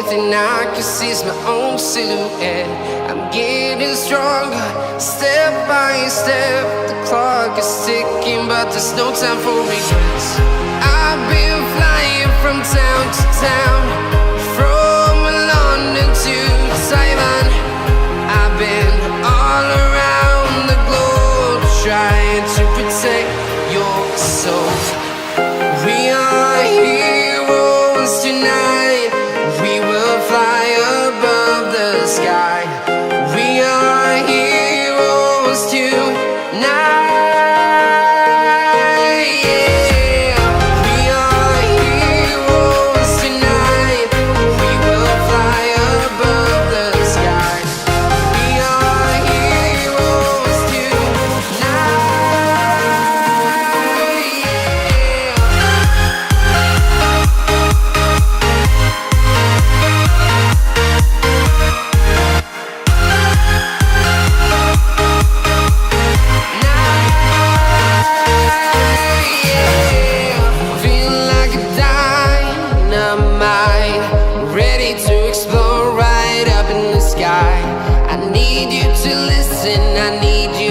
thing I can see is my own silhouette. I'm getting stronger, step by step. The clock is ticking, but there's no time for regrets. I've been flying from town to town, from London to Taiwan. I've been all around the globe, trying to protect your soul. We are heroes tonight. We will fly above the sky. We are heroes tonight. Yeah. We are heroes tonight. We will fly above the sky. We are heroes tonight. Feel like a dynamite, ready to explode right up in the sky. I need you to listen, I need you